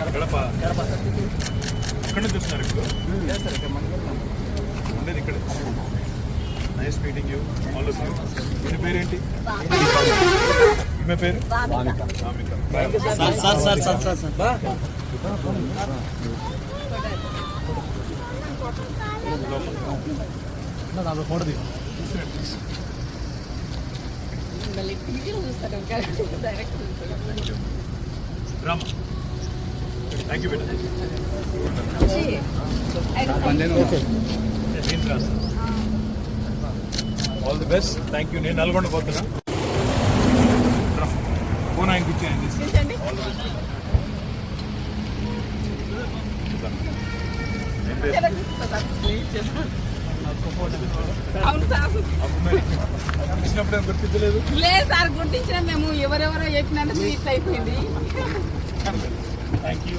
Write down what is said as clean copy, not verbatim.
ఎక్కడ నుంచి వస్తున్నారు ఇప్పుడు? ఉండేది ఇక్కడ. Nice meeting you all of you. మీ పేరేంటి? మీ పేరు? ఫోటో రామా థ్యాంక్ యూ బేటా. All the best. Thank you. నేను నల్గొండ పోతున్నా. ఫోన్ ఆయనకి ఇచ్చేయండి. ఇచ్చినప్పుడు ఏం గుర్తించలేదు? లేదు సార్, గుర్తించిన మేము ఎవరెవరో చెప్పినందుకు ఇట్లా అయిపోయింది. Thank you.